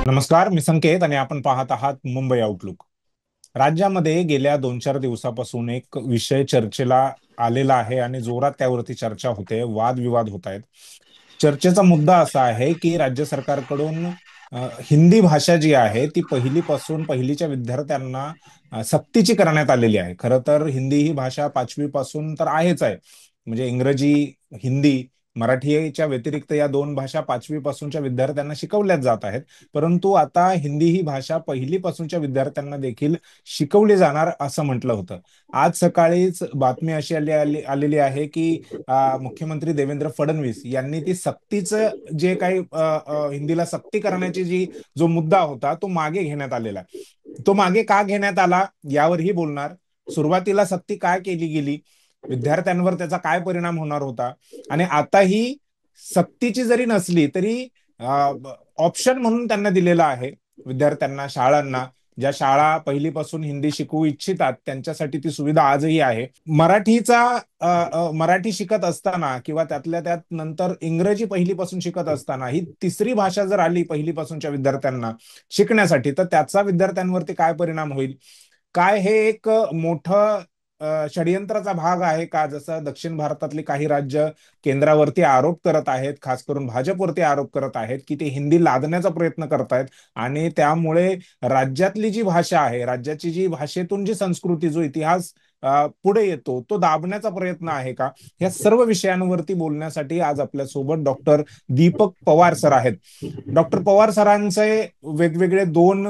नमस्कार, मी संकेत आणि आपण पाहत आहात मुंबई आउटलुक. राज्यामध्ये गेल्या 2-4 दिवसापासून एक विषय चर्चेला आलेला आहे आणि जोरात त्यावरती चर्चा होते, वादविवाद होत आहेत. चर्चेचा मुद्दा असा आहे की राज्य सरकारकडून हिंदी भाषा जी आहे ती पहिलीपासून पहिलीच्या विद्यार्थ्यांना सक्तीची करण्यात आलेली आहे. खरं तर हिंदी ही भाषा 5वी पासून तर आहेच आहे. म्हणजे इंग्रजी, हिंदी, मराठीच्या व्यतिरिक्त या दोन भाषा 5वी पासूनच्या विद्यार्थ्यांना शिकवल्याच जात आहेत. परंतु आता हिंदी ही भाषा पहिलीपासूनच्या विद्यार्थ्यांना देखील शिकवली जाणार असं म्हटलं होतं. आज सकाळीच बातमी अशी आलेली आहे की मुख्यमंत्री देवेंद्र फडणवीस यांनी ती सक्तीचं जे काही हिंदीला सक्ती करण्याची जो मुद्दा होता तो मागे घेण्यात आलेला आहे. तो मागे का घेण्यात आला यावरही बोलणार. सुरुवातीला सक्ती काय केली गेली, विद्यार्थ्यांवर त्याचा काय परिणाम होणार होता, आणि आता ही सक्तीची जरी नसली तरी ऑप्शन म्हणून त्यांना दिलेला आहे विद्यार्थ्यांना, शाळांना. ज्या शाळा पहिलीपासून हिंदी शिकवू इच्छितात त्यांच्यासाठी ती सुविधा आजही आहे. मराठी शिकत असताना किंवा त्यातल्या त्यात नंतर इंग्रजी पहिलीपासून शिकत असताना ही तिसरी भाषा जर आली पहिलीपासूनच्या विद्यार्थ्यांना शिकण्यासाठी, तर त्याचा विद्यार्थ्यांवरती काय परिणाम होईल? काय हे एक मोठं षडयंत्राचा भाग आहे का? जसं दक्षिण भारतातली काही राज्य केंद्रावरती आरोप करत आहेत, खास करून भाजपवरती आरोप करत आहेत की ते हिंदी लादण्याचा प्रयत्न करतायत आणि त्यामुळे राज्यातली जी भाषा आहे, राज्याची जी भाषेतून जी संस्कृती, जो इतिहास पुढे येतो तो दाबण्याचा प्रयत्न आहे का? या सर्व विषयांवरती बोलण्यासाठी आज आपल्या सोबत डॉक्टर दीपक पवार सर आहेत. डॉक्टर पवार सरांचे वेगवेगळे दोन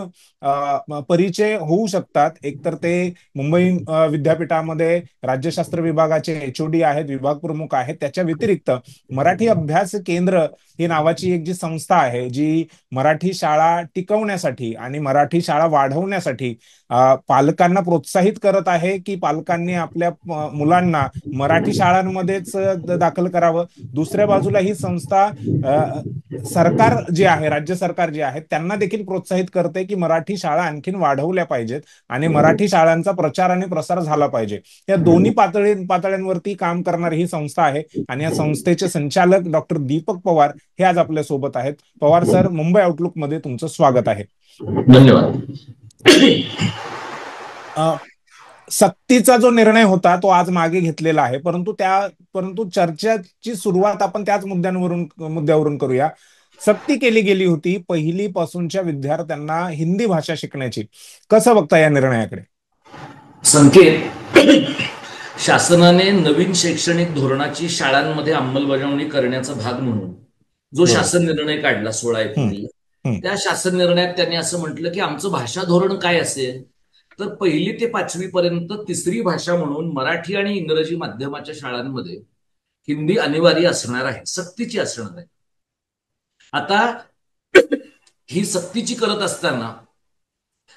परिचय होऊ शकतात. एक तर ते मुंबई विद्यापीठामध्ये राज्यशास्त्र विभागाचे HOD आहेत, विभाग प्रमुख आहेत. त्याच्या व्यतिरिक्त मराठी अभ्यास केंद्र ही नावाची एक जी संस्था आहे, जी मराठी शाळा टिकवण्यासाठी आणि मराठी शाळा वाढवण्यासाठी पालकांना प्रोत्साहित करत आहे की पालकांनी आपल्या मुलांना मराठी शाळांमध्येच दाखल करावं. दुसऱ्या बाजूला ही संस्था सरकार जे आहे, राज्य सरकार जे आहे, त्यांना देखील प्रोत्साहित करते की मराठी शाळा आणखीन वाढवल्या पाहिजेत आणि मराठी शाळांचा प्रचार आणि प्रसार झाला पाहिजे. या दोन्ही पातळ्यांवरती काम करणारी ही संस्था आहे आणि या संस्थेचे संचालक डॉक्टर दीपक पवार हे आज आपल्या सोबत आहेत. पवार सर, मुंबई आउटलुक मध्ये तुमचं स्वागत आहे. धन्यवाद. सक्तीचा जो निर्णय होता तो आज मागे घेतलेला आहे, परंतु चर्चेची सुरुवात आपण त्याच मुद्द्यावरून करूया. सक्ती केली गेली होती पहिलीपासूनच्या विद्यार्थ्यांना हिंदी भाषा शिकण्याची. कसं बघता या निर्णयाकडे? संकेत, शासनाने नवीन शैक्षणिक धोरणाची शाळांमध्ये अंमलबजावणी करण्याचा भाग म्हणून जो शासन निर्णय काढला 16 एप्रिलला, त्या शासन निर्णयात त्यांनी असं म्हटलं की आमचं भाषा धोरण काय असेल, तर 1ली ते 5वी पर्यंत तिसरी भाषा म्हणून मराठी आणि इंग्रजी माध्यमाच्या शाळांमध्ये हिंदी अनिवार्य असणार आहे, सक्तीची असणार आहे. आता ही सक्तीची करत असताना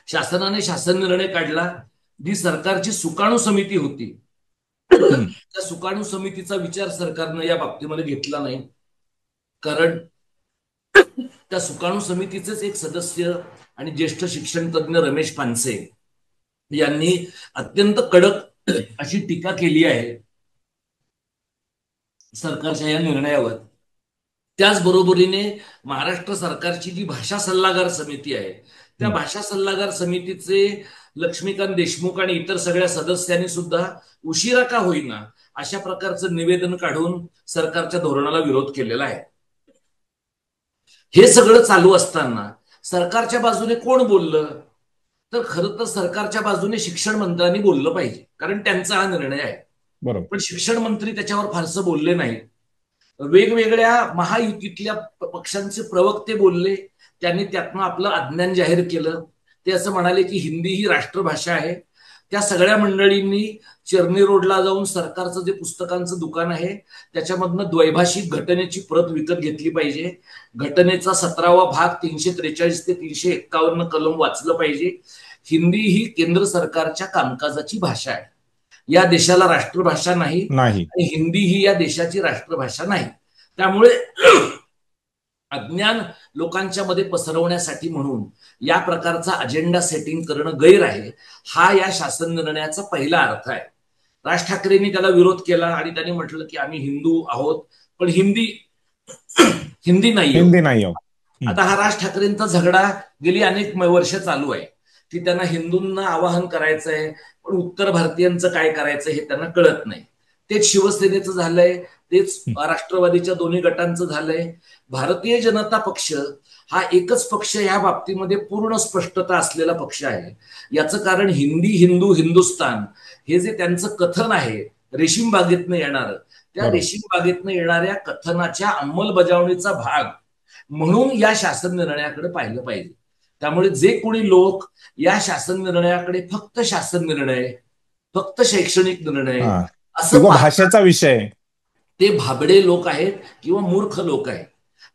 शासनाने शासन निर्णय काढला. जी सरकारची सुकाणू समिती होती त्या सुकाणू समितीचा विचार सरकारनं या बाबतीमध्ये घेतला नाही. कारण त्या सुकाणू समितीचेच एक सदस्य आणि ज्येष्ठ शिक्षण तज्ञ रमेश पानसे यांनी अत्यंत कडक अशी टीका केली आहे सरकारच्या या निर्णयावर. त्याचबरोबरीने महाराष्ट्र सरकारची जी भाषा सल्लागार समिती आहे, त्या भाषा सल्लागार समितीचे लक्ष्मीकांत देशमुख आणि इतर सगळ्या सदस्यांनी सुद्धा उशिरा का होईना अशा प्रकारचं निवेदन काढून सरकारच्या धोरणाला विरोध केलेला आहे. हे सगळं चालू असताना सरकारच्या बाजूने कोण बोललं, तर खरं तर सरकारच्या बाजूने शिक्षण मंत्र्यांनी बोललं पाहिजे, कारण त्यांचा हा निर्णय आहे. बरोबर. पण शिक्षण मंत्री त्याच्यावर फारसं बोलले नाहीत. वेगवेगळ्या महायुतीतल्या पक्षांचे प्रवक्ते बोलले, त्यांनी त्यातनं आपलं अज्ञान जाहीर केलं. ते असं म्हणाले की हिंदी ही राष्ट्रभाषा आहे. त्या सगळ्या मंडळींनी चर्नी रोडला जाऊन सरकारचं जे पुस्तकांचं दुकान आहे त्याच्यामधनं द्वैभाषिक घटनेची प्रत विकत घेतली पाहिजे. घटनेचा 17वा भाग 343 ते 351 कलम वाचलं पाहिजे. हिंदी ही केंद्र सरकारच्या कामकाजाची भाषा आहे, या देशाला राष्ट्रभाषा नाही आणि हिंदी ही या देशाची राष्ट्रभाषा नाही. त्यामुळे अज्ञान लोकांच्या मध्ये पसरवण्यासाठी म्हणून या प्रकारचा अजेंडा सेटिंग करणं गैर आहे, हा या शासन निर्णयाचा पहिला अर्थ आहे. राज ठाकरेंनी त्याला विरोध केला आणि त्यांनी म्हटलं की आम्ही हिंदू आहोत, पण हिंदी नाही. हम्म. आता हा राज ठाकरेंचा झगडा गेली अनेक वर्ष चालू आहे की त्यांना हिंदूंना आवाहन करायचंय, पण उत्तर भारतीयांचं काय करायचं हे त्यांना कळत नाही. तेच शिवसेनेचं झालंय, तेच हम्म. राष्ट्रवादीच्या दोन्ही गटांचं झालंय. भारतीय जनता पक्ष हा एकच पक्ष या बाबतीमध्ये पूर्ण स्पष्टता असलेला पक्ष आहे. याचं कारण हिंदी, हिंदू, हिंदुस्तान हे जे त्यांचं कथन आहे रेशीम बागेतनं येणारं, त्या बरोबर. रेशीम बागेतनं येणाऱ्या कथनाच्या अंमलबजावणीचा भाग म्हणून या शासन निर्णयाकडे पाहिलं पाहिजे. त्यामुळे जे कोणी लोक या शासन निर्णयाकडे फक्त शासन निर्णय, फक्त शैक्षणिक निर्णय हा. असं किंवा पाहतात, भाषेचा विषय. ते भाबडे लोक आहेत किंवा मूर्ख लोक आहेत.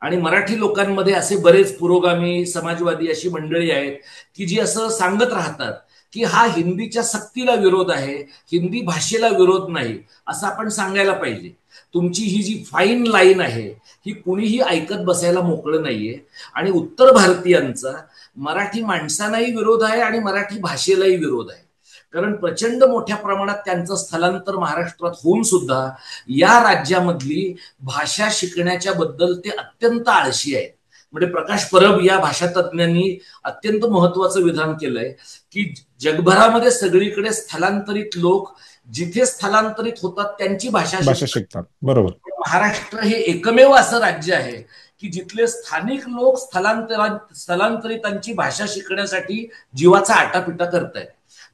आणि मराठी लोकांमध्ये असे बरेच पुरोगामी समाजवादी अशी मंडळी आहेत की जी असं सांगत राहतात की हा हिंदीच्या सक्तीला विरोध आहे, हिंदी भाषेला विरोध नाही, असं आपण सांगायला पाहिजे. तुमची ही जी फाईन लाईन आहे ही कुणीही ऐकत बसायला मोकळं नाहीये. आणि उत्तर भारतीयांचा मराठी माणसांनाही विरोध आहे आणि मराठी भाषेलाही विरोध आहे. कारण प्रचंड मोठ्या प्रमाणात त्यांचं स्थलांतर महाराष्ट्रात होऊन सुद्धा या राज्यामधली भाषा शिकण्याच्या बद्दल ते अत्यंत आळशी आहेत. म्हणजे प्रकाश परब या भाषा तज्ज्ञांनी अत्यंत महत्वाचं विधान केलंय की जगभरामध्ये सगळीकडे स्थलांतरित लोक जिथे स्थलांतरित होतात त्यांची भाषा भाषा शिकतात. शिकतात. बरोबर. महाराष्ट्र हे एकमेव असं राज्य आहे की जिथले स्थानिक लोक स्थलांतरितांची भाषा शिकण्यासाठी जीवाचा आटापिटा करतायत.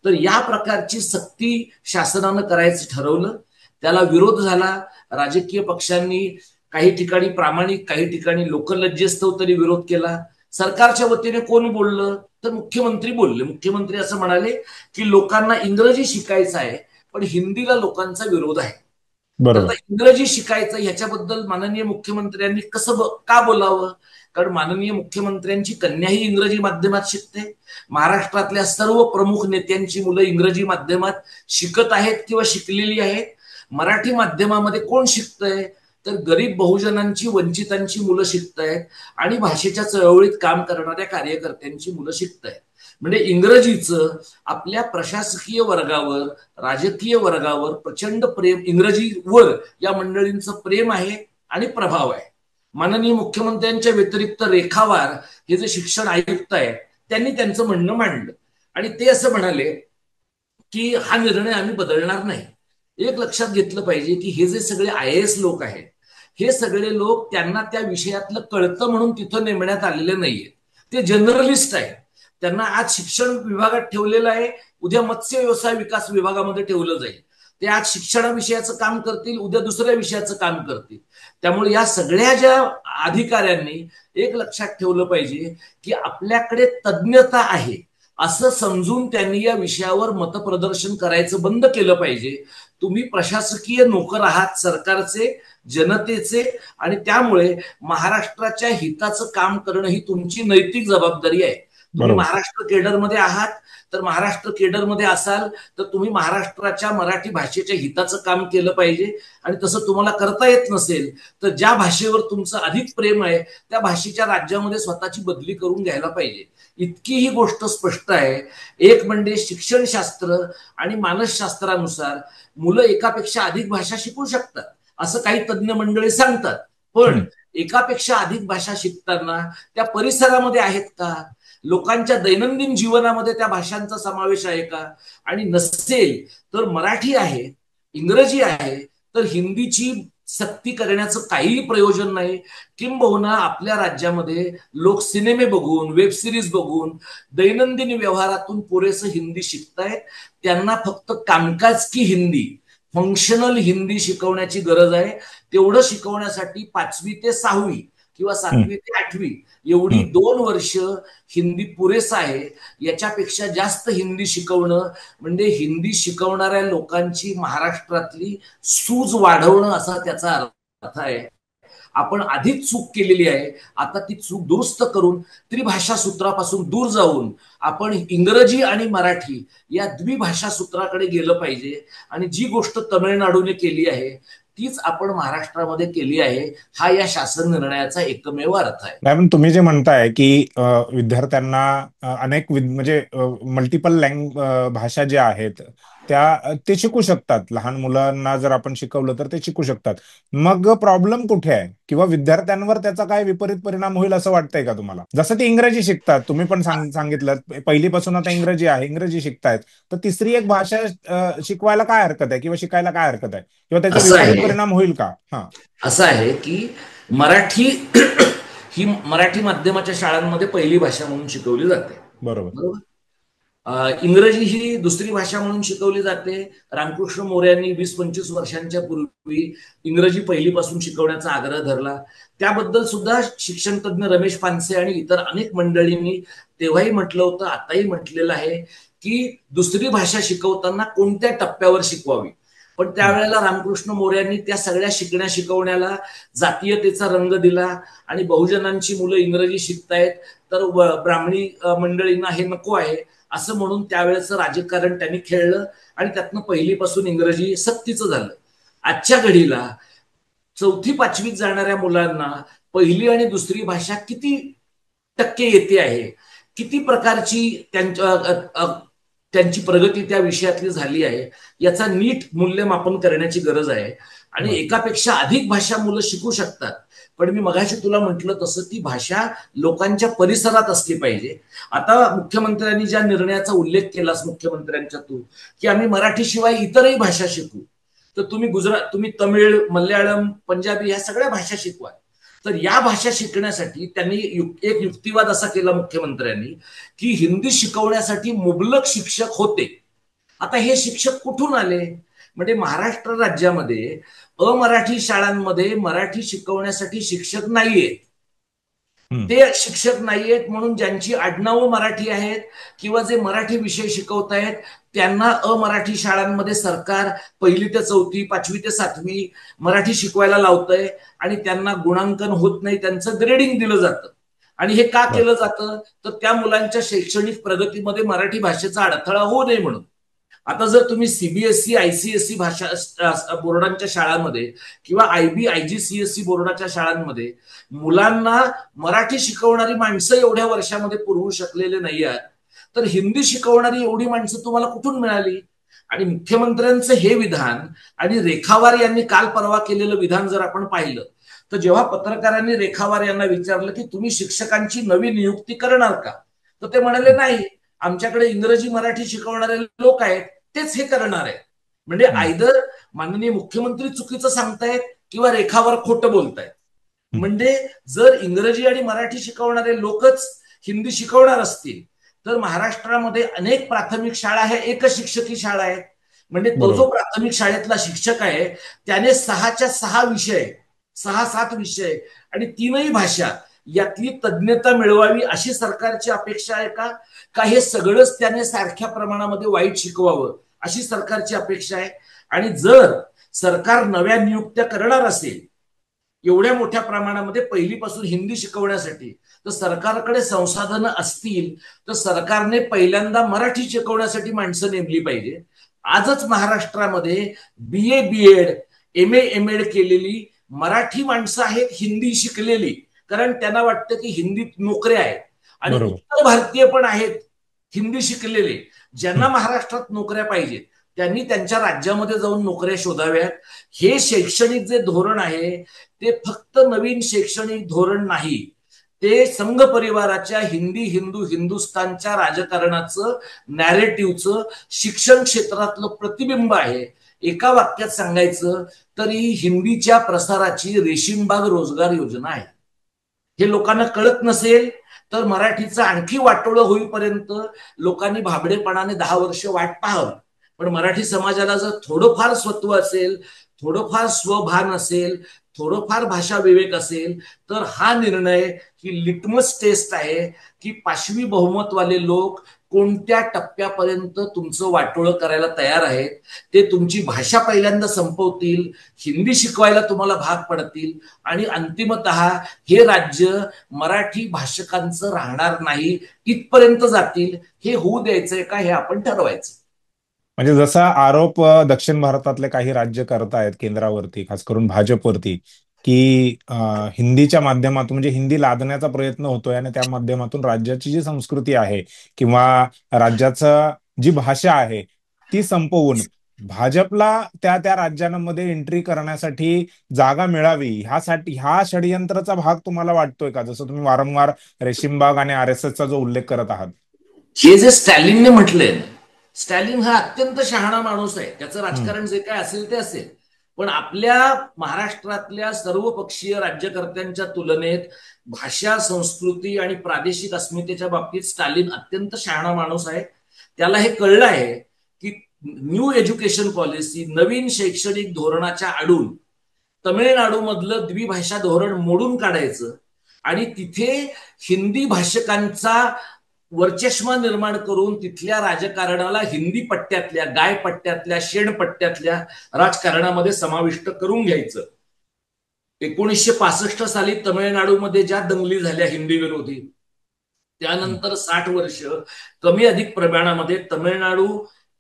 तर या प्रकारची सक्ती शासनानं करायचं ठरवलं, त्याला विरोध झाला. राजकीय पक्षांनी काही ठिकाणी प्रामाणिक, काही ठिकाणी लोकलज्जेस्तव तरी विरोध केला. सरकारच्या वतीने कोण बोललं तर मुख्यमंत्री बोलले. मुख्यमंत्री असं म्हणाले की लोकांना इंग्रजी शिकायचं आहे पण हिंदीला लोकांचा विरोध आहे. तर आता बरोबर. इंग्रजी शिकायचं ह्याच्याबद्दल माननीय मुख्यमंत्र्यांनी का बोलावं? कारण माननीय मुख्यमंत्र्यांची कन्याही इंग्रजी माध्यमात शिकते. महाराष्ट्रातल्या सर्व प्रमुख नेत्यांची मुलं इंग्रजी माध्यमात शिकत आहेत किंवा शिकलेली आहेत. मराठी माध्यमामध्ये कोण शिकतंय तर गरीब बहुजनांची, वंचितांची मुलं शिकतायत आणि भाषेच्या चळवळीत काम करणाऱ्या कार्यकर्त्यांची मुलं शिकतायत. म्हणजे इंग्रजीचं आपल्या प्रशासकीय वर्गावर, राजकीय वर्गावर प्रचंड प्रेम, इंग्रजीवर या मंडळींचं प्रेम आहे आणि प्रभाव आहे. माननीय मुख्यमंत्र्यांच्या व्यतिरिक्त रेखावार हे जे शिक्षण आयुक्त आहेत त्यांनी त्यांचं म्हणणं मांडलं आणि ते असं म्हणाले की हा निर्णय आम्ही बदलणार नाही. एक लक्षात घेतलं पाहिजे की हे जे सगळे IAS लोक आहेत हे सगळे लोक त्यांना त्या विषयातलं कळतं म्हणून तिथं नेमण्यात आलेले नाहीये. ते जनरलिस्ट आहेत. त्यांना आज शिक्षण विभागात ठेवलेलं आहे, उद्या मत्स्य व्यवसाय विकास विभागामध्ये ठेवलं जाईल. ते आज शिक्षणाविषयाचं काम करतील, उद्या दुसऱ्या विषयाचं काम करतील. त्यामुळे या सगळ्या ज्या अधिकाऱ्यांनी एक लक्षात ठेवलं पाहिजे की आपल्याकडे तज्ज्ञता आहे असं समजून त्यांनी या विषयावर मतप्रदर्शन करायचं बंद केलं पाहिजे. तुम्ही प्रशासकीय नोकर आहात सरकारचे, जनतेचे, आणि त्यामुळे महाराष्ट्राच्या हिताचं काम करणं ही तुमची नैतिक जबाबदारी आहे. तुम्ही बरोबर. महाराष्ट्र केडरमध्ये आहात तर महाराष्ट्र केडरमध्ये असाल तर तुम्ही महाराष्ट्राच्या मराठी भाषेच्या हिताचं काम केलं पाहिजे. आणि तसं तुम्हाला करता येत नसेल तर ज्या भाषेवर तुमचं अधिक प्रेम आहे त्या भाषेच्या राज्यामध्ये स्वतःची बदली करून घ्यायला पाहिजे. इतकी ही गोष्ट स्पष्ट आहे. एक म्हणजे शिक्षणशास्त्र आणि मानसशास्त्रानुसार मुलं एकापेक्षा अधिक भाषा शिकू शकतात असं काही तज्ज्ञ मंडळी सांगतात. पण हम्म. एकापेक्षा अधिक भाषा शिकताना त्या परिसरामध्ये आहेत का? लोकांच्या दैनंदिन जीवनामध्ये त्या भाषांचा समावेश आहे का? आणि नसेल तर मराठी आहे, इंग्रजी आहे, तर हिंदीची सक्ती करण्याचं काहीही प्रयोजन नाही. किंबहुना आपल्या राज्यामध्ये लोक सिनेमे बघून, वेब सिरीज बघून दैनंदिन व्यवहारातून पुरेसं हिंदी शिकतायत. त्यांना फक्त कामकाज की हिंदी, फंक्शनल हिंदी शिकवण्याची गरज आहे. तेवढं शिकवण्यासाठी 5वी ते 6वी किंवा हम्म. 7वी ते 8वी एवढी हम्म. 2 वर्ष हिंदी पुरेसं आहे. याच्यापेक्षा जास्त हिंदी शिकवणं म्हणजे हिंदी शिकवणाऱ्या लोकांची महाराष्ट्रातली सूज वाढवणं असा त्याचा अर्थ आहे. आपण आधीच चूक केलेली आहे. आता ती चूक दुरुस्त करून त्रिभाषा सूत्रापासून दूर जाऊन आपण इंग्रजी आणि मराठी या द्विभाषा सूत्राकडे गेलं पाहिजे. आणि जी गोष्ट तमिळनाडूने केली आहे तीच आपण महाराष्ट्रामध्ये केली आहे. हा या शासन निर्णयाचा एकमेव अर्थ आहे. नाही, पण तुम्ही जे म्हणताय की विद्यार्थ्यांना अनेक म्हणजे मल्टिपल भाषा ज्या आहेत ते शिकू शकतात. लहान मुलांना जर आपण शिकवलं तर ते शिकू शकतात. मग प्रॉब्लेम कुठे आहे, किंवा विद्यार्थ्यांवर त्याचा काय विपरीत परिणाम होईल असं वाटतंय का तुम्हाला? जसं ते इंग्रजी शिकतात, तुम्ही पण सांगितलं पहिलीपासून आता इंग्रजी आहे, इंग्रजी शिकतायत, तर तिसरी एक भाषा शिकवायला काय हरकत आहे, किंवा शिकायला काय हरकत आहे, किंवा त्याचा असं विपरीत आहे परिणाम होईल का? हा. असं आहे की मराठी ही मराठी माध्यमाच्या शाळांमध्ये पहिली भाषा म्हणून शिकवली जाते. बरोबर. बरोबर. इंग्रजी ही दुसरी भाषा म्हणून शिकवली जाते. रामकृष्ण मोरे यांनी 20-25 वर्षांच्या पूर्वी इंग्रजी पहिलीपासून शिकवण्याचा आग्रह धरला. त्याबद्दल सुद्धा शिक्षण तज्ञ रमेश पानसे आणि इतर अनेक मंडळींनी तेव्हाही म्हटलं होतं, आताही म्हटलेलं आहे की दुसरी भाषा शिकवताना कोणत्या टप्प्यावर शिकवावी. पण त्यावेळेला रामकृष्ण मोरे यांनी त्या सगळ्या शिकवण्याला जातीयतेचा रंग दिला आणि बहुजनांची मुलं इंग्रजी शिकतायत तर ब्राह्मणी मंडळींना हे नको आहे असं म्हणून त्यावेळेचं राजकारण त्यांनी खेळलं आणि त्यातनं पहिलीपासून इंग्रजी सक्तीचं झालं. आजच्या घडीला 4थी-5वीत जाणाऱ्या मुलांना पहिली आणि दुसरी भाषा किती टक्के येते आहे, किती प्रकारची त्यांची प्रगती त्या विषयातली झाली आहे, याचा नीट मूल्यमापन करण्याची गरज आहे. आणि एकापेक्षा अधिक भाषा मुलं शिकू शकतात, पण मी मगाशी तुला म्हटलं तसं ती भाषा लोकांच्या परिसरात असली पाहिजे. आता मुख्यमंत्र्यांनी ज्या निर्णयाचा उल्लेख केलास मुख्यमंत्र्यांच्या तू, की आम्ही मराठीशिवाय इतरही भाषा शिकू, तर तुम्ही तमिळ, मल्याळम, पंजाबी ह्या सगळ्या भाषा शिकवा. तर या भाषा शिकण्यासाठी त्यांनी एक युक्तिवाद असा केला मुख्यमंत्र्यांनी, की हिंदी शिकवण्यासाठी मुबलक शिक्षक होते. आता हे शिक्षक कुठून आले? म्हणजे महाराष्ट्र राज्यामध्ये अमराठी शाळांमध्ये मराठी शिकवण्यासाठी शिक्षक नाहीये. ते शिक्षक नाहीयेत म्हणून ज्यांची आडनावं मराठी आहेत किंवा जे मराठी विषय शिकवतायत त्यांना अमराठी शाळांमध्ये सरकार 1ली ते 4थी, 5वी ते 7वी मराठी शिकवायला लावतंय आणि त्यांना गुणांकन होत नाही, त्यांचं ग्रेडिंग दिलं जातं. आणि हे का केलं जातं? तर त्या मुलांच्या शैक्षणिक प्रगतीमध्ये मराठी भाषेचा अडथळा होऊ नये म्हणून. आता जर तुम्ही सीबीएसई, आयसीएसई भाषा बोर्डांच्या शाळांमध्ये किंवा आयजीसीएसई बोर्डाच्या शाळांमध्ये मुलांना मराठी शिकवणारी माणसं एवढ्या वर्षामध्ये पुरवू शकलेले नाही आहेत, तर हिंदी शिकवणारी एवढी माणसं तुम्हाला कुठून मिळाली? आणि मुख्यमंत्र्यांचं हे विधान आणि रेखावार यांनी काल परवा केलेलं विधान जर आपण पाहिलं, तर जेव्हा पत्रकारांनी रेखावार यांना विचारलं की तुम्ही शिक्षकांची नवी नियुक्ती करणार का, तर ते म्हणाले नाही, आमच्याकडे इंग्रजी मराठी शिकवणारे लोक आहेत, तेच हे करणार आहे. म्हणजे आयदर माननीय मुख्यमंत्री चुकीचं सांगतायत किंवा रेखावर खोटं बोलतायत. म्हणजे जर इंग्रजी आणि मराठी शिकवणारे लोकच हिंदी शिकवणार असतील तर महाराष्ट्रामध्ये अनेक प्राथमिक शाळा ह्या एकशिक्षकी शाळा आहेत. म्हणजे तो जो प्राथमिक शाळेतला शिक्षक आहे त्याने 6च्या 6 विषय, 6-7 विषय आणि 3ही भाषा यातली तज्ञता मिळवावी अशी सरकारची अपेक्षा आहे का? का हे सगळंच त्याने सारख्या प्रमाणामध्ये वाईट शिकवावं अशी सरकारची अपेक्षा आहे? आणि जर सरकार नव्या नियुक्त्या करणार असेल एवढ्या मोठ्या प्रमाणामध्ये पहिलीपासून हिंदी शिकवण्यासाठी, तर सरकारकडे संसाधनं असतील तर सरकारने पहिल्यांदा मराठी शिकवण्यासाठी माणसं नेमली पाहिजे. आजच महाराष्ट्रामध्ये BA, BEd, MA, MEd केलेली मराठी माणसं आहेत हिंदी शिकलेली, कारण त्यांना वाटतं की हिंदीत नोकऱ्या आहेत. आणि उत्तर भारतीय पण आहेत हिंदी शिकलेले, ज्यांना महाराष्ट्रात नोकऱ्या पाहिजेत, त्यांनी त्यांच्या राज्यामध्ये जाऊन नोकऱ्या शोधाव्यात. हे शैक्षणिक जे धोरण आहे ते फक्त नवीन शैक्षणिक धोरण नाही, ते संघ परिवाराच्या हिंदी हिंदू हिंदुस्थानच्या राजकारणाचं, नॅरेटिव्हचं, शिक्षण क्षेत्रातलं प्रतिबिंब आहे. एका वाक्यात सांगायचं तर ही हिंदीच्या प्रसाराची रेशीमबाग रोजगार योजना आहे. हे लोकांना कळत नसेल तर मराठीचं आणखी वाटोळं होईपर्यंत लोकांनी भाबडेपणाने 10 वर्ष वाट पाहावी. पण मराठी समाजाला जर थोडंफार स्वत्व असेल, थोडंफार स्वभान असेल, थोडंफार भाषा विवेक असेल, तर हा निर्णय ही लिटमस टेस्ट आहे की पाशवी बहुमतवाले लोक कोणत्या टप्प्यापर्यंत तुमचं वाटोळं करायला तयार आहेत. ते तुमची भाषा पहिल्यांदा संपवतील, हिंदी शिकवायला तुम्हाला भाग पडतील आणि अंतिमतः हे राज्य मराठी भाषकांचं राहणार नाही इथपर्यंत जातील. हे होऊ द्यायचंय का हे आपण ठरवायचं. म्हणजे जसा आरोप दक्षिण भारतातले काही राज्य करतायत केंद्रावरती, खास करून भाजपवरती, की हिंदीच्या माध्यमातून म्हणजे हिंदी लादण्याचा प्रयत्न होतोय आणि त्या माध्यमातून राज्याची जी संस्कृती आहे किंवा राज्याचं जी भाषा आहे ती संपवून भाजपला त्या त्या राज्यांमध्ये एंट्री करण्यासाठी जागा मिळावी ह्यासाठी ह्या षडयंत्राचा भाग तुम्हाला वाटतोय का? जसं तुम्ही वारंवार रेशीमबाग आणि RSSचा जो उल्लेख करत आहात. हे जे स्टॅलिनने म्हटलंय ना, स्टॅलिन हा अत्यंत शहाणा माणूस आहे. त्याचं राजकारण जे काय असेल ते असेल, पण आपल्या महाराष्ट्रातल्या सर्वपक्षीय राज्यकर्त्यांच्या तुलनेत भाषा, संस्कृती आणि प्रादेशिक अस्मितेच्या बाबतीत स्टॅलिन अत्यंत शहाणा माणूस आहे. त्याला हे कळलं आहे की न्यू एज्युकेशन पॉलिसी, नवीन शैक्षणिक धोरणाच्या आडून तमिळनाडूमधलं द्विभाषा धोरण मोडून काढायचं आणि तिथे हिंदी भाषकांचा वर्चस्व निर्माण करून तिथल्या राजकारणाला हिंदी पट्ट्यातल्या, गाय पट्ट्यातल्या, शेण पट्ट्यातल्या राजकारणामध्ये समाविष्ट करून घ्यायचं. 1965 साली तमिळनाडूमध्ये ज्या दंगली झाल्या हिंदी विरोधी, त्यानंतर 60 वर्ष कमी अधिक प्रमाणामध्ये तमिळनाडू,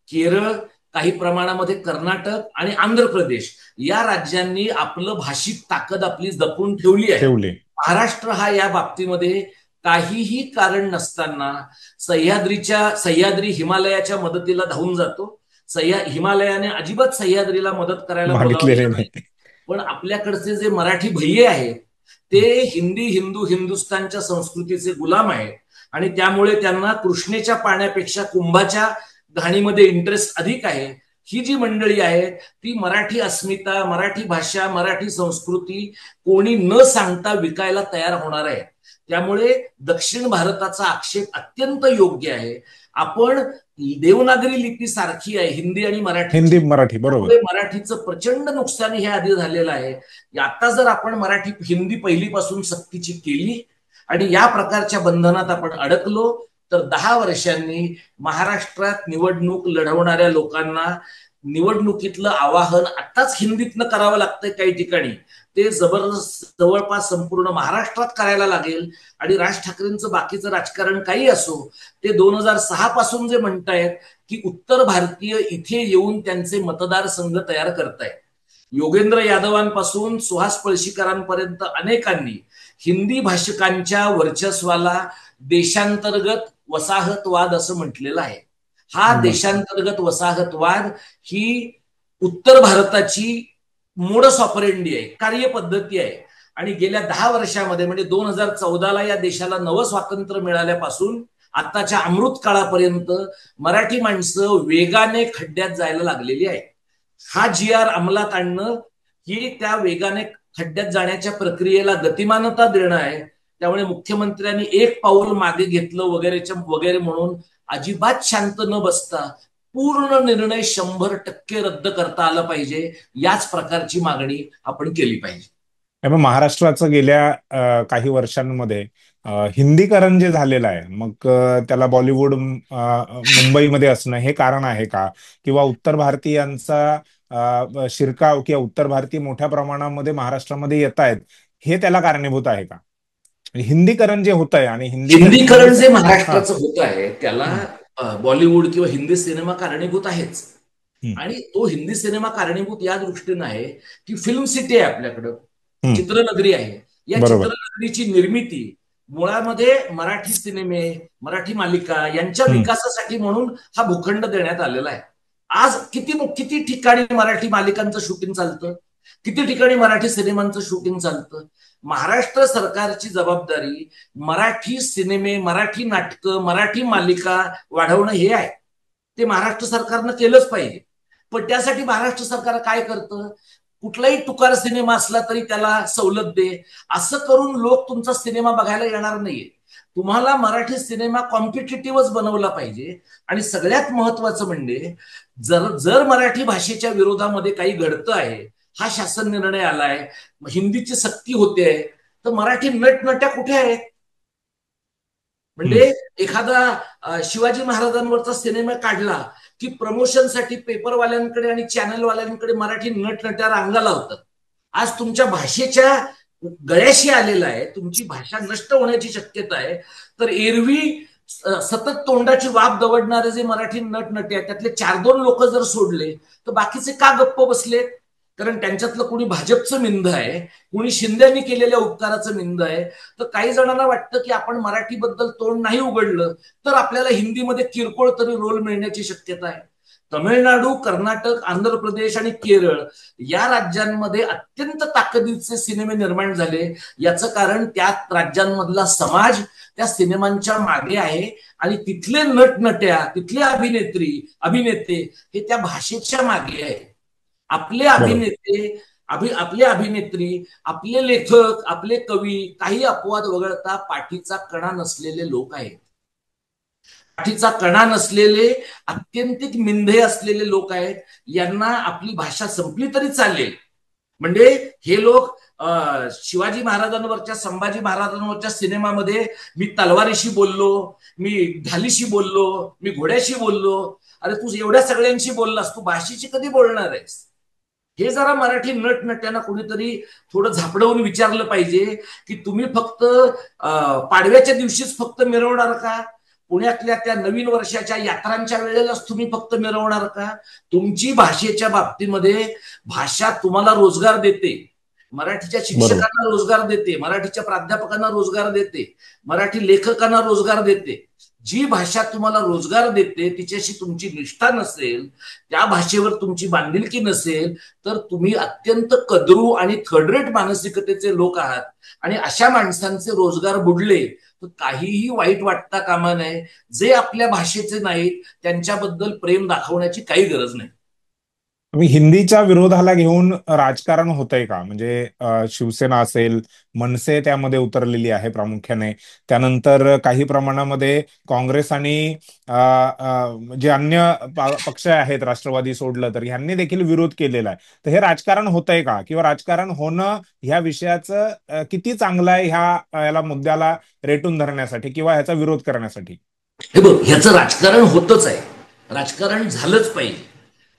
केरळ, काही प्रमाणामध्ये कर्नाटक आणि आंध्र प्रदेश या राज्यांनी आपलं भाषिक ताकद आपली जपून ठेवली आहे. महाराष्ट्र हा या बाबतीमध्ये काहीही कारण नसताना सह्याद्री हिमालयाच्या मदतीला धावून जातो. हिमालयाने अजिबात सह्याद्रीला मदत करायला बोलावलेलं नाही. पण आपल्याकडचे जे मराठी भय्ये आहेत ते हिंदू हिंदुस्थानच्या संस्कृतीचे गुलाम आहेत आणि त्यामुळे त्यांना कृष्णेच्या पाण्यापेक्षा कुंभाच्या घाणीमध्ये इंटरेस्ट अधिक आहे. ही जी मंडळी आहे ती मराठी अस्मिता, मराठी भाषा, मराठी संस्कृती कोणी न सांगता विकायला तयार होणार आहे. त्यामुळे दक्षिण भारताचा आक्षेप अत्यंत योग्य आहे. आपण देवनागरी लिपी सारखी आहे हिंदी आणि मराठी, बरोबर. मराठीचं प्रचंड नुकसान हे आधी झालेलं आहे. आता जर आपण मराठी हिंदी पहिलीपासून सक्तीची केली आणि या प्रकारच्या बंधनात आपण अडकलो तर 10 वर्षांनी महाराष्ट्रात निवडणूक लढवणाऱ्या लोकांना निवडणुकीतलं आवाहन आताच हिंदीतनं करावं लागतंय काही ठिकाणी, ते जवळपास संपूर्ण महाराष्ट्रात करायला लागेल. आणि राज ठाकरेंचं बाकीचं राजकारण काही असो, ते 2006 पासून जे म्हणतायत की उत्तर भारतीय इथे येऊन त्यांचे मतदारसंघ तयार करतायत. योगेंद्र यादवांपासून सुहास पळशीकरांपर्यंत अनेकांनी हिंदी भाषकांच्या वर्चस्वाला देशांतर्गत वसाहतवाद असं म्हटलेलं आहे. हा देशांतर्गत वसाहतवाद ही उत्तर भारताची मोडस ऑपरेंडी आहे, कार्यपद्धती आहे. आणि गेल्या 10 वर्षामध्ये म्हणजे 2014ला या देशाला नवं स्वातंत्र्य मिळाल्यापासून आताच्या अमृत काळापर्यंत मराठी माणसं वेगाने खड्ड्यात जायला लागलेली आहे. हा GR अंमलात आणणं ही त्या वेगाने खड्ड्यात जाण्याच्या प्रक्रियेला गतिमानता देणं आहे. त्यामुळे मुख्यमंत्र्यांनी एक पाऊल मागे घेतलं वगैरे म्हणून अजिबात शांत न बसता पूर्ण निर्णय 100% रद्द करता आला पाहिजे. याच प्रकारची मागणी आपण केली पाहिजे. महाराष्ट्राचं गेल्या काही वर्षांमध्ये हिंदीकरण जे झालेलं आहे, मग त्याला बॉलिवूड मुंबईमध्ये असणं हे कारण आहे का? किंवा उत्तर भारतीयांचा शिरकाव किंवा उत्तर भारतीय मोठ्या प्रमाणामध्ये महाराष्ट्रामध्ये येत आहेत, हे त्याला कारणीभूत आहे का? हिंदीकरण जे होत आहे आणि हिंदीकरण जे महाराष्ट्राचं होत आहे त्याला बॉलिवूड किंवा हिंदी सिनेमा कारणीभूत आहेच. आणि तो हिंदी सिनेमा कारणीभूत या दृष्टीनं आहे की फिल्म सिटी आहे आपल्याकडं, चित्रनगरी आहे. या चित्रनगरीची निर्मिती मुळामध्ये मराठी सिनेमे, मराठी मालिका यांच्या विकासासाठी म्हणून हा भूखंड देण्यात आलेला आहे. आज किती ठिकाणी मराठी मालिकांचं शूटिंग चालतं, किती ठिकाणी मराठी सिनेमांचं शूटिंग चालतं. महाराष्ट्र सरकारची जबाबदारी मराठी सिनेमे, मराठी नाटकं, मराठी मालिका वाढवणं हे आहे. ते महाराष्ट्र सरकारनं केलंच पाहिजे. पण त्यासाठी महाराष्ट्र सरकार काय करतं, कुठलाही तुकार सिनेमा असला तरी त्याला सवलत दे, असं करून लोक तुमचा सिनेमा बघायला येणार नाहीये. तुम्हाला मराठी सिनेमा कॉम्पिटिटिव्हच बनवला पाहिजे. आणि सगळ्यात महत्वाचं म्हणजे जर मराठी भाषेच्या विरोधामध्ये काही घडतं आहे, हा शासन निर्णय आलाय, हिंदीची सक्ती होते, तर मराठी नटनट्या कुठे आहेत? म्हणजे एखादा शिवाजी महाराजांवरचा सिनेमा काढला की प्रमोशनसाठी पेपरवाल्यांकडे आणि चॅनलवाल्यांकडे मराठी नटनट्या रांगाला होतात. आज तुमच्या भाषेच्या गळ्याशी आलेला आहे, तुमची भाषा नष्ट होण्याची शक्यता आहे. तर एरवी सतत तोंडाची वाफ दवडणारे जे मराठी नटनटे आहेत त्यातले 4-2 लोक जर सोडले तर बाकीचे का गप्प बसले? कारण त्यांच्यातलं कुणी भाजपचं मिंद आहे, कुणी शिंदेनी केलेल्या उपकाराचं मिंद आहे. तर काही जणांना वाटतं की आपण मराठीबद्दल तोंड नाही उघडलं तर आपल्याला हिंदीमध्ये किरकोळ तरी रोल मिळण्याची शक्यता आहे. तमिळनाडू, कर्नाटक, आंध्र प्रदेश आणि केरळ या राज्यांमध्ये अत्यंत ताकदीचे सिनेमे निर्माण झाले. याचं कारण त्या राज्यांमधला समाज त्या सिनेमांच्या मागे आहे आणि तिथले नटनट्या, तिथले अभिनेते हे त्या भाषेच्या मागे आहे. आपले अभिनेते, आपले अभिनेत्री, आपले लेखक, आपले कवी काही अपवाद वगळता पाठीचा कणा नसलेले लोक आहेत. पाठीचा कणा नसलेले, अत्यंतिक मिंधे असलेले लोक आहेत. यांना आपली भाषा संपली तरी चालेल. म्हणजे हे लोक शिवाजी महाराजांवरच्या, संभाजी महाराजांवरच्या सिनेमामध्ये मी तलवारीशी बोललो, मी ढालीशी बोललो, मी घोड्याशी बोललो. अरे तू एवढ्या सगळ्यांशी बोललास, तू भाषेशी कधी बोलणार आहेस? हे जरा मराठी नटनट्यांना कोणीतरी थोडं झापडवून विचारलं पाहिजे की तुम्ही फक्त पाडव्याच्या दिवशीच फक्त मिरवणार का? पुण्यातल्या त्या नवीन वर्षाच्या यात्रांच्या वेळेलाच तुम्ही फक्त मिरवणार का? तुमची भाषेच्या बाबतीमध्ये भाषा तुम्हाला रोजगार देते, मराठीच्या शिक्षकांना रोजगार देते, मराठीच्या प्राध्यापकांना रोजगार देते, मराठी लेखकांना रोजगार देते. जी भाषा तुम्हाला रोजगार देते तिच्याशी तुमची निष्ठा नसेल, त्या भाषेवर तुमची बांधिलकी नसेल, तर तुम्ही अत्यंत कदरू आणि थर्ड रेट मानसिकतेचे लोक आहात. आणि अशा माणसांचे रोजगार बुडले तर काहीही वाईट वाटता कामा नये. जे आपल्या भाषेचे नाहीत त्यांच्याबद्दल प्रेम दाखवण्याची काही गरज नाही. हिंदीच्या विरोधाला घेऊन राजकारण होतंय का? म्हणजे शिवसेना असेल, मनसे त्यामध्ये उतरलेली आहे प्रामुख्याने. त्यानंतर काही प्रमाणामध्ये काँग्रेस आणि जे अन्य पक्ष आहेत, राष्ट्रवादी सोडलं तर, ह्यांनी देखील विरोध केलेला आहे. तर हे राजकारण होतंय का? किंवा राजकारण होणं ह्या विषयाचं किती चांगलं आहे ह्याला मुद्द्याला रेटून धरण्यासाठी किंवा ह्याचा विरोध करण्यासाठी? हे बघ, ह्याचं राजकारण होतच आहे, राजकारण झालंच पाहिजे.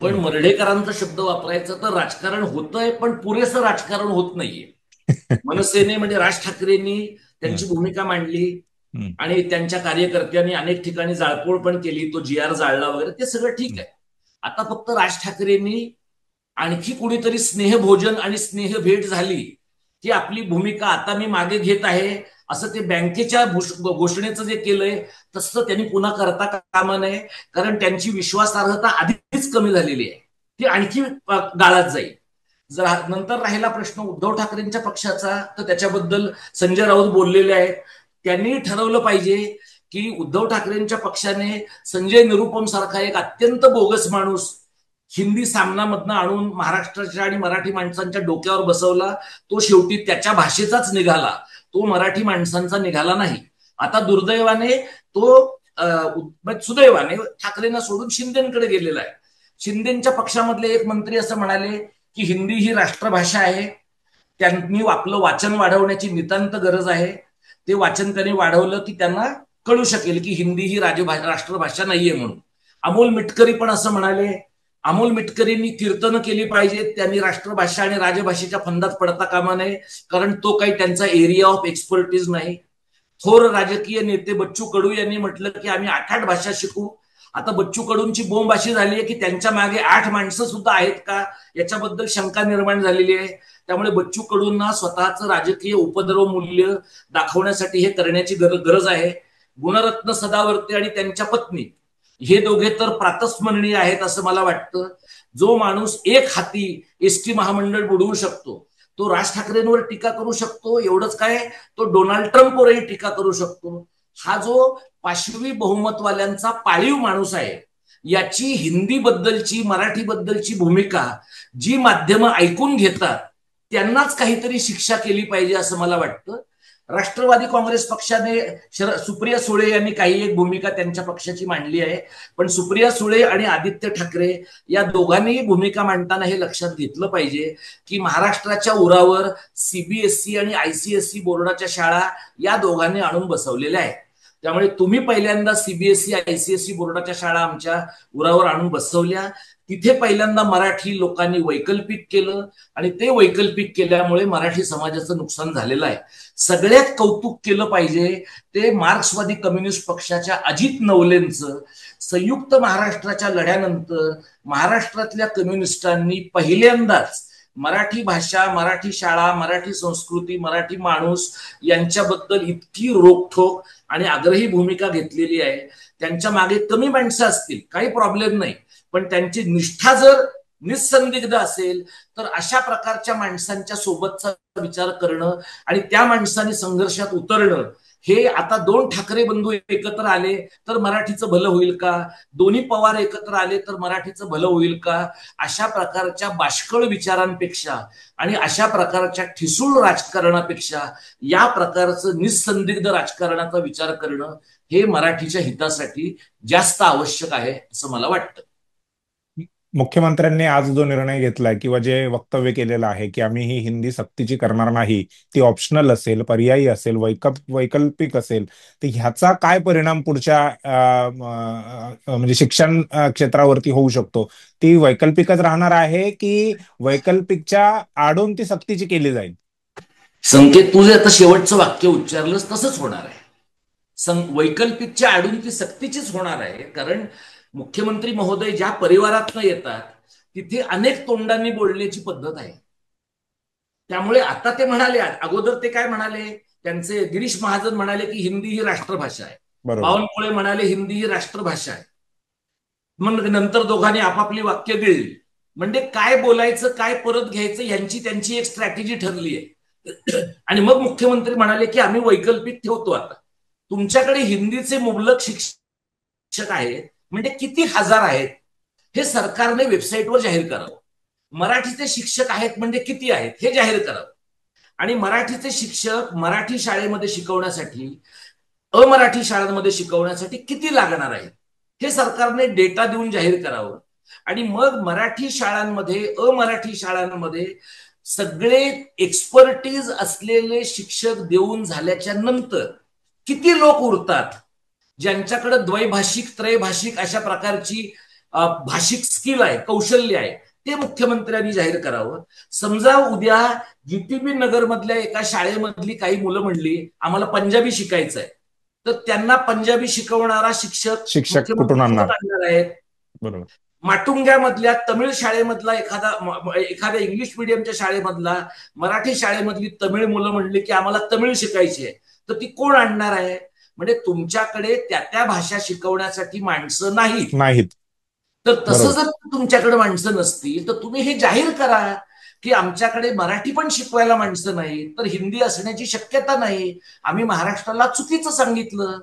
पण मर्ढेकरांचा शब्द वापरायचा तर राजकारण होतंय पण पुरेसं राजकारण होत नाहीये. मनसेने म्हणजे राज ठाकरेंनी त्यांची भूमिका मांडली आणि त्यांच्या कार्यकर्त्यांनी अनेक ठिकाणी जाळपोळ पण केली, तो GR जाळला वगैरे, ते सगळं ठीक आहे. आता फक्त राज ठाकरेंनी आणखी कुणीतरी स्नेहभोजन आणि स्नेहभेट झाली की आपली भूमिका आता मी मागे घेत आहे असं ते बँकेच्या घोषणेचं जे केलंय तसं त्यांनी पुन्हा करता कामा नये. कारण त्यांची विश्वासार्हता आधीच कमी झालेली आहे, ती आणखी गाळात जाईल. जर नंतर राहिला प्रश्न उद्धव ठाकरेंच्या पक्षाचा, तर त्याच्याबद्दल संजय राऊत बोललेले आहेत. त्यांनी ठरवलं पाहिजे की उद्धव ठाकरेंच्या पक्षाने संजय निरुपम सारखा एक अत्यंत बोगस माणूस हिंदी सामनामधनं आणून महाराष्ट्राच्या आणि मराठी माणसांच्या डोक्यावर बसवला. तो शेवटी त्याच्या भाषेचाच निघाला, तो मराठी माणसांचा निघाला नाही. आता दुर्दैवाने तो सुदैवाने ठाकरेंना सोडून शिंदेकडे गेलेला आहे. शिंदेच्या पक्षामधले एक मंत्री असं म्हणाले की हिंदी ही राष्ट्रभाषा आहे, त्यांनी आपलं वाचन वाढवण्याची नितांत गरज आहे. ते वाचन त्यांनी वाढवलं की त्यांना कळू शकेल की हिंदी ही राष्ट्रभाषा नाहीये म्हणून. अमोल मिटकरी पण असं म्हणाले. अमोल मिटकरींनी कीर्तनं केली पाहिजेत, त्यांनी राष्ट्रभाषा आणि राजभाषेच्या फंदात पडता कामा नये, कारण तो काही त्यांचा एरिया ऑफ एक्सपर्टीज नाही. थोर राजकीय नेते बच्चू कडू यांनी म्हटलं की आम्ही 8 भाषा शिकू. आता बच्चू कडूंची बोंब अशी झाली आहे की त्यांच्या मागे 8 माणसं सुद्धा आहेत का याच्याबद्दल शंका निर्माण झालेली आहे. त्यामुळे बच्चू कडूंना स्वतःचं राजकीय उपद्रव मूल्य दाखवण्यासाठी हे करण्याची गरज आहे. गुणरत्न सदावर्ते आणि त्यांच्या पत्नी हे दोघे तर प्रातस्मरणीय आहेत असं मला वाटतं. जो माणूस एक हाती एसटी महामंडळ बुडवू शकतो तो राज ठाकरेंवर टीका करू शकतो, एवढंच काय, तो डोनाल्ड ट्रम्पवरही टीका करू शकतो. हा जो पाशवी बहुमतवाल्यांचा पाळीव माणूस आहे, याची हिंदी बद्दलची, मराठी बद्दलची भूमिका जी माध्यमं ऐकून घेतात त्यांनाच काहीतरी शिक्षा केली पाहिजे असं मला वाटतं. राष्ट्रवादी काँग्रेस पक्षाने सुप्रिया सुळे यांनी काही एक भूमिका त्यांच्या पक्षाची मांडली आहे, पण सुप्रिया सुळे आणि आदित्य ठाकरे या दोघांनी भूमिका मांडताना हे लक्षात घेतलं पाहिजे की महाराष्ट्राच्या उरावर CBSE आणि ICSE बोर्डाच्या शाळा या दोघांनी आणून बसवलेल्या आहेत. त्यामुळे तुम्ही पहिल्यांदा CBSE ICSE बोर्डाच्या शाळा आमच्या उरावर आणून बसवल्या, तिथे पहिल्यांदा मराठी लोकांनी वैकल्पिक केलं आणि ते वैकल्पिक केल्यामुळे मराठी समाजाचं नुकसान झालेलं आहे. सगळ्यात कौतुक केलं पाहिजे ते मार्क्सवादी कम्युनिस्ट पक्षाच्या अजित नवलेंचं. संयुक्त महाराष्ट्राच्या लढ्यानंतर महाराष्ट्रातल्या कम्युनिस्टांनी पहिल्यांदाच मराठी भाषा, मराठी शाळा, मराठी संस्कृती, मराठी माणूस यांच्याबद्दल इतकी रोखठोक आणि आग्रही भूमिका घेतलेली आहे. त्यांच्या मागे कमी माणसं असतील, काही प्रॉब्लेम नाही, पण त्यांची निष्ठा जर निसंदिग्ध असेल तर अशा प्रकारच्या माणसांच्या सोबतचा विचार करणं आणि त्या माणसाने संघर्षात उतरणं, हे आता दोन ठाकरे बंधू एकत्र आले तर मराठीचं भलं होईल का, दोन्ही पवार एकत्र आले तर मराठीचं भलं होईल का, अशा प्रकारच्या बाष्कळ विचारांपेक्षा आणि अशा प्रकारच्या ठिसूळ राजकारणापेक्षा या प्रकारचं निसंदिग्ध राजकारणाचा विचार करणं हे मराठीच्या हितासाठी जास्त आवश्यक आहे असं मला वाटतं. मुख्यमंत्र्यांनी आज जो निर्णय घेतलाय किंवा जे वक्तव्य केलेलं आहे की आम्ही ही हिंदी सक्तीची करणार नाही, ती ऑप्शनल असेल, पर्यायी असेल, वैकल्पिक असेल, तर ह्याचा काय परिणाम पुढच्या म्हणजे शिक्षण क्षेत्रावरती होऊ शकतो? ती वैकल्पिकच राहणार आहे की वैकल्पिकच्या आडून ती सक्तीची केली जाईल? संकेत, तुझे आता शेवटचं वाक्य उच्चारलंस तसंच होणार आहे. वैकल्पिकच्या आडून ती सक्तीचीच होणार आहे, कारण मुख्यमंत्री महोदय ज्या परिवारातनं येतात तिथे अनेक तोंडांनी बोलण्याची पद्धत आहे. त्यामुळे आता ते म्हणाले, अगोदर ते काय म्हणाले, त्यांचे गिरीश महाजन म्हणाले की हिंदी ही राष्ट्रभाषा आहे, बावनकुळे म्हणाले हिंदी ही राष्ट्रभाषा आहे, मग नंतर दोघांनी आपापली वाक्य गिळली. म्हणजे काय बोलायचं, काय परत घ्यायचं यांची त्यांची एक स्ट्रॅटेजी ठरली आहे. आणि मग मुख्यमंत्री म्हणाले की आम्ही वैकल्पिक ठेवतो. आता तुमच्याकडे हिंदीचे मुबलक शिक्षक आहेत म्हणजे किती हजार आहेत हे सरकारने वेबसाईटवर जाहीर करावं. मराठीचे शिक्षक आहेत म्हणजे किती आहेत हे जाहीर करावं. आणि मराठीचे शिक्षक मराठी शाळेमध्ये शिकवण्यासाठी, अमराठी शाळांमध्ये शिकवण्यासाठी किती लागणार आहेत हे सरकारने डेटा देऊन जाहीर करावं. आणि मग मराठी शाळांमध्ये, अमराठी शाळांमध्ये सगळे एक्सपर्टीज असलेले शिक्षक देऊन झाल्याच्या नंतर किती लोक उरतात ज्यांच्याकडे द्वैभाषिक, त्रैभाषिक अशा प्रकारची भाषिक स्किल आहे, कौशल्य आहे, ते मुख्यमंत्र्यांनी जाहीर करावं. समजा उद्या जीटीबी नगर मधल्या एका शाळेमधली काही मुलं म्हणली आम्हाला पंजाबी शिकायचं आहे, तर त्यांना पंजाबी शिकवणारा शिक्षक कुठून आणणार आहेत? बरोबर. माटुंग्यामधल्या तमिळ शाळेमधला एखाद्या इंग्लिश मिडियमच्या शाळेमधला मराठी शाळेमधली तमिळ मुलं म्हणली की आम्हाला तमिळ शिकायची आहे, तर ती कोण आणणार आहे? म्हणजे तुमच्याकडे त्या भाषा शिकवण्यासाठी माणसं नाहीत. तर तसं जर तुमच्याकडे माणसं नसतील तर तुम्ही हे जाहीर करा की आमच्याकडे मराठी पण शिकवायला माणसं नाही, तर हिंदी असण्याची शक्यता नाही, आम्ही महाराष्ट्राला चुकीचं सांगितलं.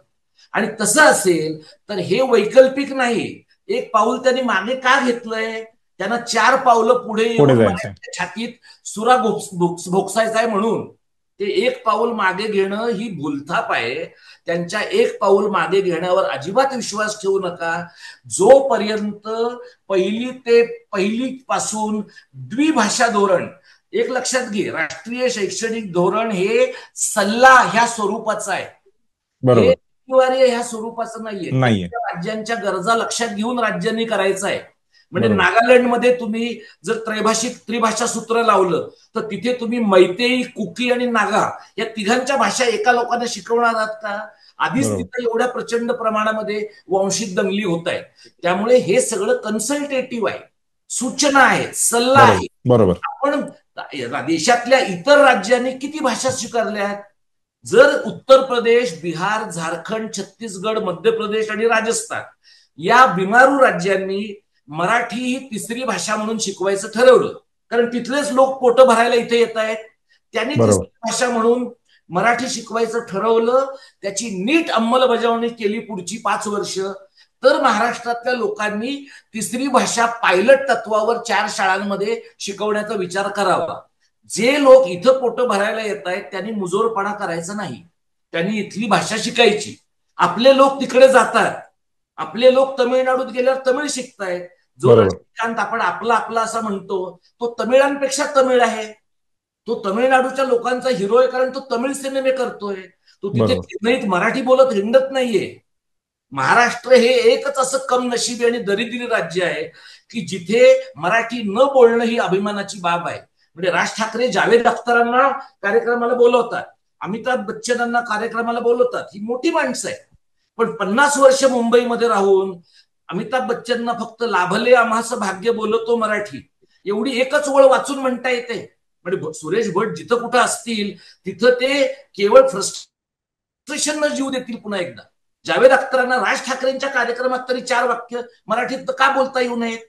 आणि तसं असेल तर हे वैकल्पिक नाही. एक पाऊल त्यांनी मागे का घेतलंय? त्यांना 4 पावलं पुढे येऊन मराठीच्या छातीत सुरा भोगसायचा आहे म्हणून. ते एक पाऊल मागे घेणं ही भूलथाप आहे. त्यांच्या एक पाऊल मागे घेण्यावर अजिबात विश्वास ठेवू नका. जोपर्यंत पहिली पासून द्विभाषा धोरण, एक लक्षात घे, राष्ट्रीय शैक्षणिक धोरण हे सल्ला ह्या स्वरूपाचं आहे, हे अनिवार्य ह्या स्वरूपाचं नाहीये. राज्यांच्या गरजा लक्षात घेऊन राज्यांनी करायचं आहे. म्हणजे नागालँडमध्ये तुम्ही जर त्रिभाषा सूत्र लावलं तर तिथे तुम्ही मैतेई, कुकी आणि नागा या तिघांच्या भाषा एका लोकांना शिकवणार आहात का? आधीच तिथे एवढ्या प्रचंड प्रमाणामध्ये वांशिक दंगली होत आहेत. त्यामुळे हे सगळं कन्सल्टेटिव्ह आहे, सूचना आहेत, सल्ला आहे. बरोबर. आपण देशातल्या इतर राज्यांनी किती भाषा स्वीकारल्या? जर उत्तर प्रदेश, बिहार, झारखंड, छत्तीसगड, मध्य प्रदेश आणि राजस्थान या बिमारू राज्यांनी मराठी ही तिसरी भाषा म्हणून शिकवायचं ठरवलं, कारण तिथलेच लोक पोट भरायला इथे येत आहेत, त्यांनी तिसरी भाषा म्हणून मराठी शिकवायचं ठरवलं, त्याची नीट अंमलबजावणी केली पुढची 5 वर्ष, तर महाराष्ट्रातल्या लोकांनी तिसरी भाषा पायलट तत्वावर 4 शाळांमध्ये शिकवण्याचा विचार करावा. जे लोक इथं पोट भरायला येत आहेत त्यांनी मुजोरपणा करायचा नाही, त्यांनी इथली भाषा शिकायची. आपले लोक तिकडे जातात, आपले लोक तमिळनाडूत गेल्यावर तमिळ शिकतायत. जो रजनीकांत आपण आपला असं म्हणतो तो तमिळांपेक्षा तमिळ आहे. तो तमिळनाडूच्या लोकांचा हिरो आहे, कारण तो तमिळ सिनेमे करतोय. तो तिथे चेन्नईत मराठी बोलत हिंडत नाहीये. महाराष्ट्र हे एकच असं कमनशिबी आणि दरिद्री राज्य आहे की जिथे मराठी न बोलणं ही अभिमानाची बाब आहे. म्हणजे राज ठाकरे जावेद अख्तरांना कार्यक्रमाला बोलवतात, अमिताभ बच्चनांना कार्यक्रमाला बोलवतात, ही मोठी माणसं आहे. पण 50 वर्ष मुंबईमध्ये राहून अमिताभ बच्चनना फक्त लाभले आम्हाचं भाग्य बोलतो मराठी, एवढी एकच ओळ वाचून म्हणता येते. म्हणजे सुरेश भट जिथं कुठं असतील तिथं ते केवळ फ्रस्ट्रेशन न जीव देतील पुन्हा एकदा. जावेद अख्तरांना राज ठाकरेंच्या कार्यक्रमात तरी 4 वाक्य मराठीत का बोलता येऊ नयेत?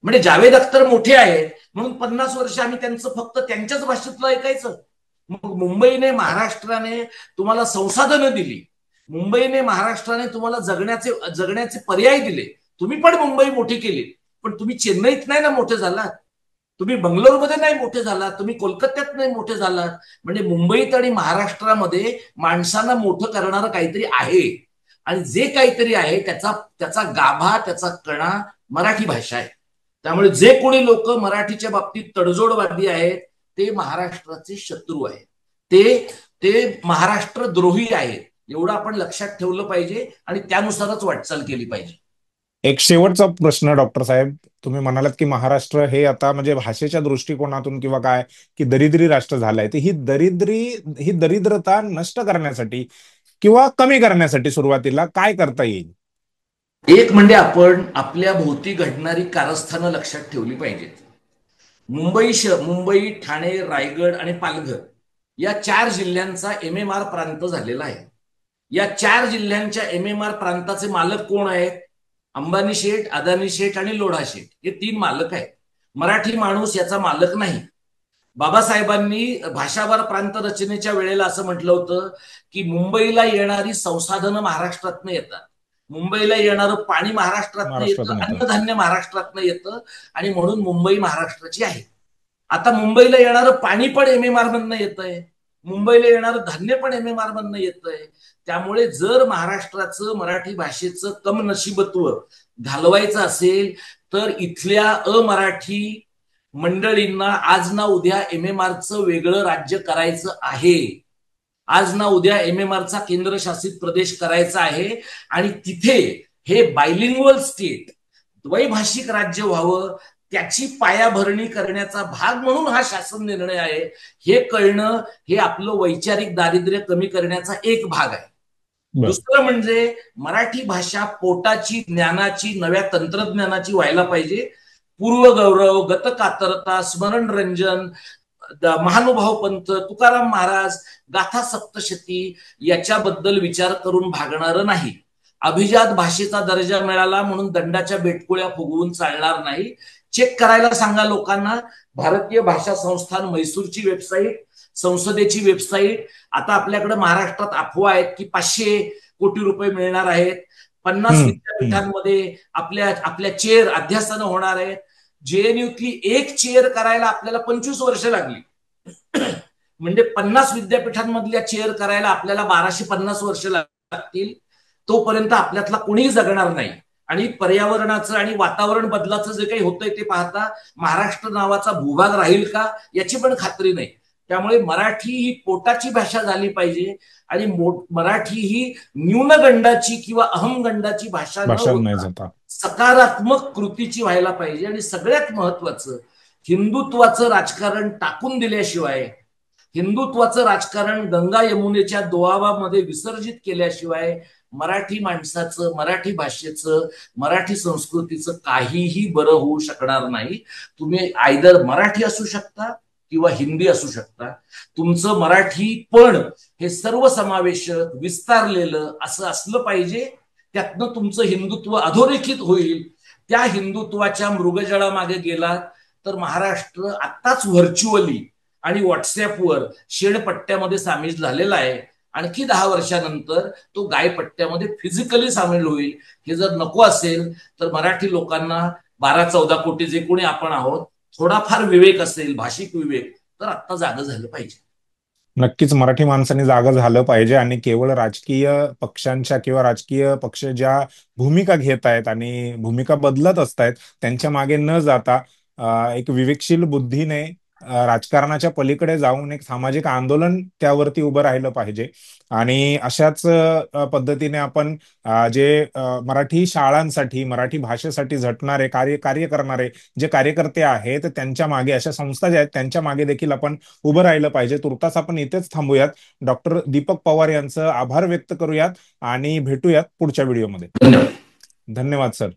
म्हणजे जावेद अख्तर मोठे आहेत म्हणून 50 वर्ष आम्ही त्यांचं फक्त त्यांच्याच भाषेतलं ऐकायचं? मग मुंबईने महाराष्ट्राने तुम्हाला संसाधनं दिली, मुंबईने महाराष्ट्राने तुम्हाला जगण्याचे पर्याय दिले. तुम्ही पण मुंबई मोठी केली, पण तुम्ही चेन्नईत नाही ना मोठे झालात, तुम्ही बंगलोरमध्ये नाही मोठे झालात, तुम्ही कोलकात्यात नाही मोठे झालात. म्हणजे मुंबईत आणि महाराष्ट्रामध्ये माणसांना मोठं करणारं काहीतरी आहे, आणि जे काहीतरी आहे त्याचा गाभा, त्याचा कणा मराठी भाषा आहे. त्यामुळे जे कोणी लोक मराठीच्या बाबतीत तडजोडवादी आहेत ते महाराष्ट्राचे शत्रू आहेत, ते महाराष्ट्र द्रोही आहेत. एवढं आपण लक्षात ठेवलं पाहिजे आणि त्यानुसारच वाटचाल केली पाहिजे. एक शेवटचा प्रश्न डॉक्टर साहेब, तुम्ही म्हणालात की महाराष्ट्र हे आता म्हणजे भाषेच्या दृष्टिकोनातून किंवा काय की दरिद्री राष्ट्र झालंय, तर ही दरिद्रता नष्ट करण्यासाठी किंवा कमी करण्यासाठी सुरुवातीला काय करता येईल? एक म्हणजे आपण आपल्या भोवती घडणारी कारस्थानं लक्षात ठेवली पाहिजेत. मुंबई, ठाणे, रायगड आणि पालघर या 4 जिल्ह्यांचा MMR प्रांत झालेला आहे. या 4 जिल्ह्यांच्या MMR प्रांताचे मालक कोण आहेत? अंबानी शेठ, अदानी शेठ आणि लोढा शेठ, हे 3 मालक आहेत. मराठी माणूस याचा मालक नाही. बाबासाहेबांनी भाषावार प्रांत रचनेच्या वेळेला असं म्हटलं होतं की मुंबईला येणारी संसाधनं महाराष्ट्रातनं येतात, मुंबईला येणारं पाणी महाराष्ट्रातनं येतं, अन्नधान्य महाराष्ट्रातनं येतं, आणि म्हणून मुंबई महाराष्ट्राची आहे. आता मुंबईला येणारं पाणी पण MMR मधनं येतंय, मुंबईला येणारं धान्य पण MMR मधनं येतंय. त्यामुळे जर महाराष्ट्राचं मराठी भाषेचं कमनशिबत्व घालवायचं असेल तर इथल्या अमराठी मंडळींना आज ना उद्या MMRचं वेगळं राज्य करायचं आहे. आज ना उद्या MMRचा केंद्रशासित प्रदेश करायचा आहे, आणि तिथे हे बायलिंग्वल स्टेट, द्वैभाषिक राज्य व्हावं, त्याची पायाभरणी करण्याचा भाग म्हणून हा शासन निर्णय आहे. हे कळणं हे आपलं वैचारिक दारिद्र्य कमी करण्याचा एक भाग आहे. दुसरं म्हणजे मराठी भाषा पोटाची, ज्ञानाची, नव्या तंत्रज्ञानाची व्हायला पाहिजे. पूर्वगौरव, गतकातरता, स्मरणरंजन, महानुभाव पंथ, तुकाराम महाराज, गाथा सप्तशती याच्याबद्दल विचार करून भागणारं नाही. अभिजात भाषेचा दर्जा मिळाला म्हणून दंडाच्या बेटकुळ्या फुगवून चालणार नाही. चेक करायला सांगा लोकांना. भारतीय भाषा संस्थान मैसूरची वेबसाईट, संसदेची वेबसाईट, आता आपल्याकडे महाराष्ट्रात अफवा आहेत की 500 कोटी रुपये मिळणार आहेत, 50 विद्यापीठांमध्ये आपल्या चेअर अध्यासनं होणार आहेत. JNUतली एक चेअर करायला आपल्याला 25 वर्ष लागली. म्हणजे 50 विद्यापीठांमधल्या चेअर करायला आपल्याला 1250 वर्ष लागतील. तोपर्यंत आपल्यातला कोणीही जगणार नाही. आणि पर्यावरणाचं आणि वातावरण बदलाचं जे काही होतंय ते पाहता महाराष्ट्र नावाचा भूभाग राहील का याची पण खात्री नाही. त्यामुळे मराठी ही पोटाची भाषा झाली पाहिजे, आणि मराठी ही न्यूनगंडाची किंवा अहमगंडाची भाषा न होता सकारात्मक कृतीची व्हायला पाहिजे. आणि सगळ्यात महत्वाचं, हिंदुत्वाचं राजकारण टाकून दिल्याशिवाय, हिंदुत्वाचं राजकारण गंगा यमुनेच्या दोआवामध्ये विसर्जित केल्याशिवाय मराठी माणसाचं, मराठी भाषेचं, मराठी संस्कृतीचं काहीही बरं होऊ शकणार नाही. तुम्ही आयदर मराठी असू शकता किंवा हिंदी असू शकता. तुमचं मराठी पण हे सर्वसमावेशक, विस्तारलेलं असं असलं पाहिजे. त्यातनं तुमचं हिंदुत्व अधोरेखित होईल. त्या हिंदुत्वाच्या मृगजळामागे गेलात तर महाराष्ट्र आत्ताच व्हर्च्युअली आणि व्हॉट्सअपवर शेडपट्ट्यामध्ये सामील झालेला आहे. आणखी 10 वर्षानंतर तो गायपट्ट्यामध्ये फिजिकली सामील होईल. हे जर नको असेल तर मराठी लोकांना 12-14 कोटी जे कोणी आपण आहोत, थोडाफार विवेक असेल, भाषिक विवेक, तर आत्ता जागं झालं पाहिजे. नक्कीच मराठी माणसांनी जागं झालं पाहिजे, आणि केवळ राजकीय पक्षांच्या किंवा राजकीय पक्ष ज्या भूमिका घेत आहेत आणि भूमिका बदलत असतायत त्यांच्या मागे न जाता एक विवेकशील बुद्धीने राजकारणाच्या पलीकडे जाऊन एक सामाजिक आंदोलन त्यावरती उभं राहिलं पाहिजे. आणि अशाच पद्धतीने आपण जे मराठी शाळांसाठी, मराठी भाषेसाठी झटणारे कार्य करणारे जे कार्यकर्ते आहेत त्यांच्या मागे, अशा संस्था ज्या आहेत त्यांच्या मागे देखील आपण उभं राहिलं पाहिजे. तुर्तास आपण इथेच थांबूयात. डॉक्टर दीपक पवार यांचं आभार व्यक्त करूयात आणि भेटूयात पुढच्या व्हिडिओमध्ये. धन्यवाद. धन्यवाद सर.